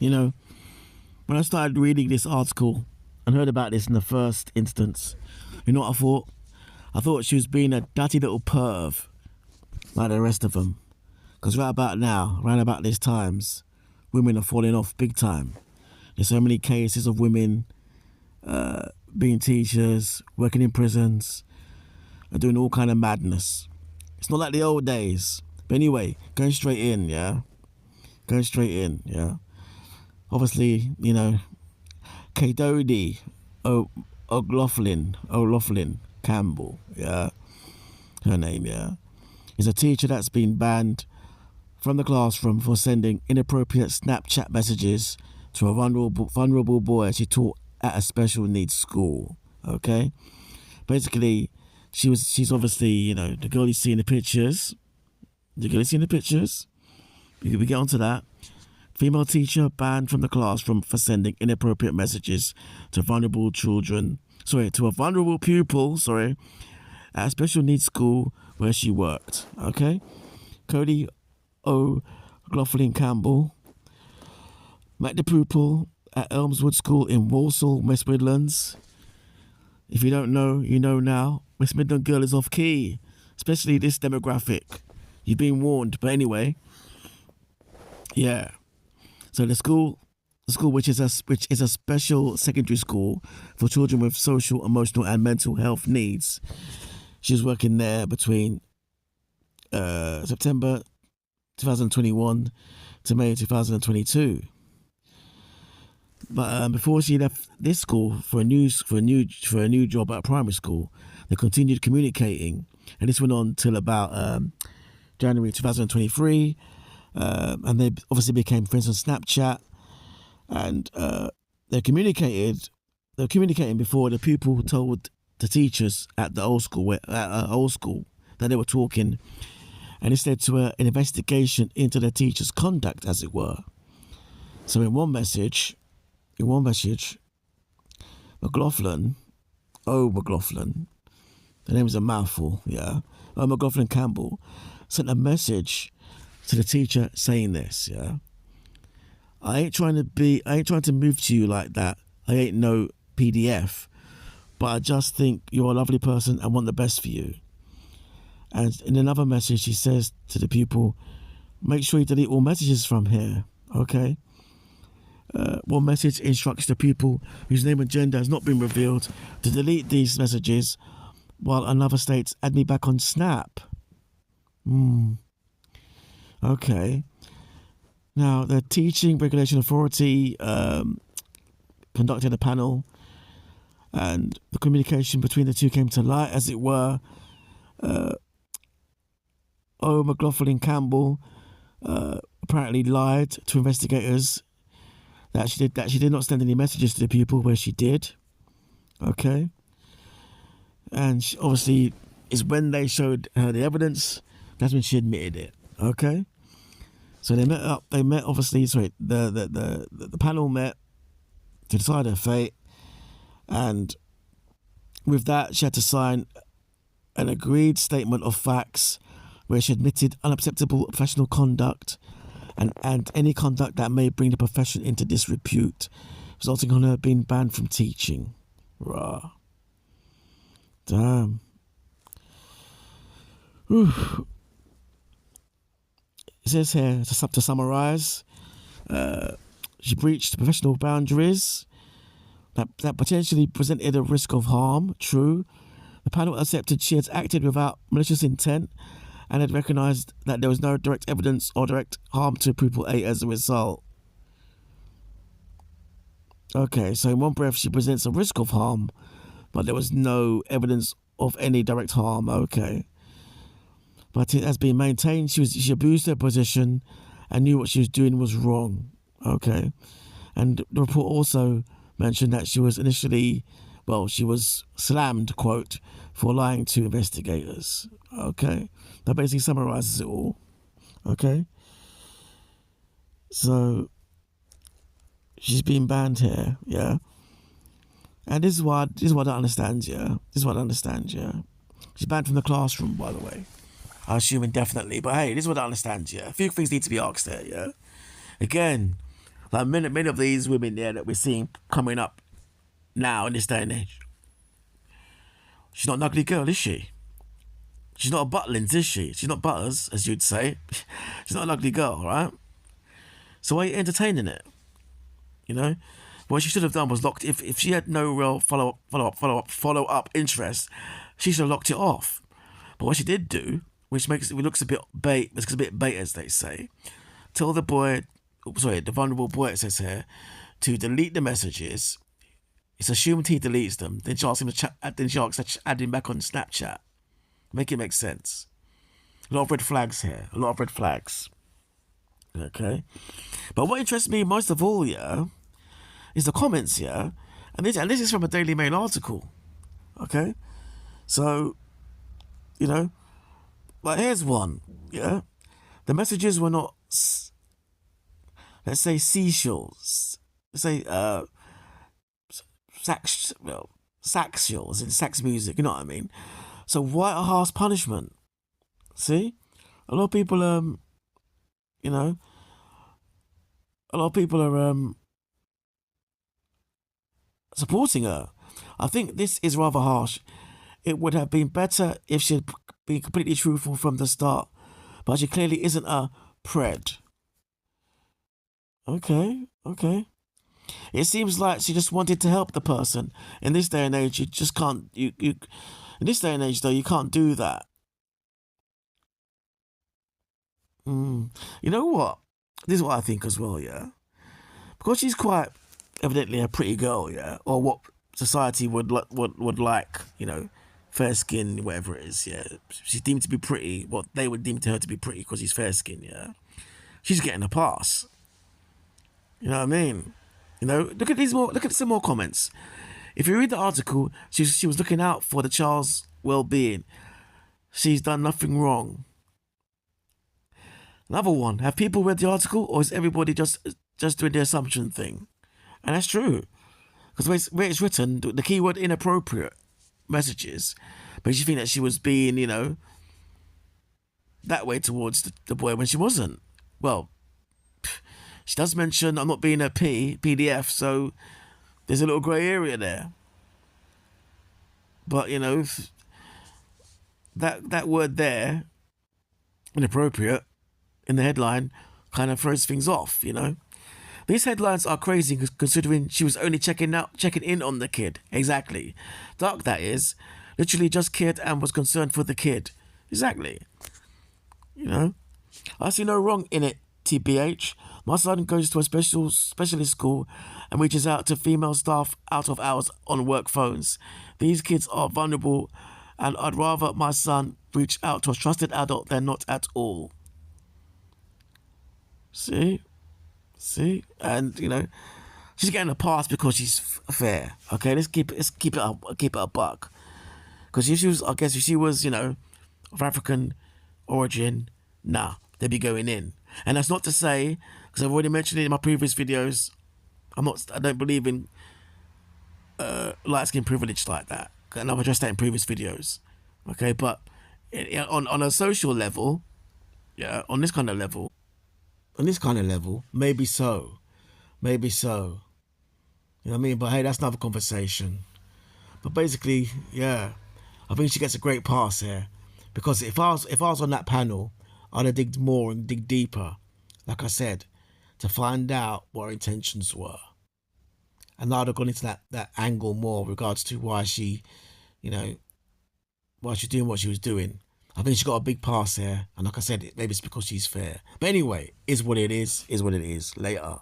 You know, when I started reading this article and heard about this in the first instance, you know what I thought? I thought she was being a dirty little perv like the rest of them. Because right about now, right about these times, women are falling off big time. There's so many cases of women being teachers, working in prisons, and doing all kind of madness. It's not like the old days. But anyway, going straight in, yeah? Going straight in, yeah? Obviously, you know, Kadodi O'Loughlin Campbell, yeah? Her name, yeah? Is a teacher that's been banned from the classroom for sending inappropriate Snapchat messages to a vulnerable boy she taught at a special needs school, okay? Basically, she's obviously, you know, the girl you see in the pictures. The girl you see in the pictures. We get onto that. Female teacher banned from the classroom for sending inappropriate messages to vulnerable to a vulnerable pupil, at a special needs school where she worked, okay? Cody O'Loughlin Campbell met the pupil at Elmswood School in Walsall, West Midlands. If you don't know, you know now. West Midland girl is off key, especially this demographic. You've been warned, but anyway, yeah. So the school, which is a special secondary school for children with social, emotional, and mental health needs. She was working there between September 2021 to May 2022. But before she left this school for a new job at a primary school, they continued communicating, and this went on till about January 2023. And they obviously became friends on Snapchat, and they communicating before the pupil told the teachers at the old school that they were talking, and this led to an investigation into the teacher's conduct, as it were. So in one message, McLaughlin, the name is a mouthful, yeah. McLaughlin Campbell sent a message to the teacher saying this, yeah. I ain't trying to move to you like that. I ain't no PDF, but I just think you're a lovely person and want the best for you. And in another message, she says to the pupil, make sure you delete all messages from here, okay? One message instructs the pupil, whose name and gender has not been revealed, to delete these messages, while another states, add me back on Snap. Okay. Now, the Teaching Regulation Authority conducted a panel, and the communication between the two came to light, as it were. McLaughlin Campbell apparently lied to investigators that she did not send any messages to the pupil, where she did. Okay. And she, obviously, is when they showed her the evidence, that's when she admitted it. Okay. So they met up. Obviously. Sorry, the panel met to decide her fate, and with that, she had to sign an agreed statement of facts, where she admitted unacceptable professional conduct and any conduct that may bring the profession into disrepute, resulting in her being banned from teaching. Rah. Damn. Whew. It says here, to summarise, she breached professional boundaries that potentially presented a risk of harm. True. The panel accepted she had acted without malicious intent and had recognised that there was no direct evidence or direct harm to pupil A as a result. Okay, so in one breath she presents a risk of harm, but there was no evidence of any direct harm. Okay. But it has been maintained she abused her position and knew what she was doing was wrong. Okay. And the report also mentioned that she was slammed, quote, for lying to investigators. Okay. That basically summarises it all. Okay. So she's been banned here, yeah. And this is what I don't understand, yeah. She's banned from the classroom, by the way. I assume indefinitely, but hey, this is what I understand, yeah. A few things need to be asked there, yeah. Again, Like many of these women there that we're seeing coming up now in this day and age. She's not an ugly girl, is she? She's not a Butlins, is she? She's not Butters, as you'd say. She's not an ugly girl, right? So why are you entertaining it? You know? What she should have done was locked. If she had no real follow up interest, she should have locked it off. But what she did do, which makes it looks a bit bait, it's a bit bait as they say, tell the boy, the vulnerable boy, it says here, to delete the messages. It's assumed he deletes them. Then she asks him to chat. Then she asks to add him back on Snapchat. Make it make sense. A lot of red flags here. A lot of red flags. Okay. But what interests me most of all, yeah, is the comments, yeah, and this is from a Daily Mail article. Okay. So, you know, like here's one. Yeah, the messages were not, let's say, seashells. Let's say saxials in sax music. You know what I mean? So why a harsh punishment? See, a lot of people, you know, a lot of people are supporting her. I think this is rather harsh. It would have been better if she had been completely truthful from the start, but she clearly isn't a pred. Okay. It seems like she just wanted to help the person. In this day and age, you just can't. In this day and age, though, you can't do that. You know what? This is what I think as well. Yeah, because she's quite evidently a pretty girl. Yeah, or what society would like. You know, fair skin, whatever it is. Yeah, she's deemed to be pretty. What they would deem to her to be pretty because she's fair skin. Yeah, she's getting a pass. You know what I mean? You know, look at some more comments. If you read the article, she was looking out for the child's well-being. She's done nothing wrong. Another one. Have people read the article, or is everybody just doing the assumption thing? And that's true, because where it's written, the keyword inappropriate messages, makes you think that she was being, you know, that way towards the boy when she wasn't. Well, she does mention I'm not being a PDF, so there's a little grey area there. But, you know, that word there, inappropriate, in the headline, kind of throws things off, you know. These headlines are crazy considering she was only checking in on the kid. Exactly. Dark, that is. Literally just cared and was concerned for the kid. Exactly. You know. I see no wrong in it, TBH. My son goes to a specialist school and reaches out to female staff out of hours on work phones. These kids are vulnerable and I'd rather my son reach out to a trusted adult than not at all. See? And, you know, she's getting a pass because she's fair. Okay, let's keep it a buck. Because if she was, you know, of African origin, nah, they'd be going in. And that's not to say, because I've already mentioned it in my previous videos, I don't believe in light skin privilege like that. And I've addressed that in previous videos. Okay, but on a social level, yeah, on this kind of level, maybe so. You know what I mean? But hey, that's another conversation. But basically, yeah, I think she gets a great pass here, because if I was on that panel, I'd have digged more and dig deeper, like I said, to find out what her intentions were. And I'd have gone into that angle more regards to why she, you know, why she's doing what she was doing. I think she got a big pass here. And like I said, maybe it's because she's fair. But anyway, is what it is. Later.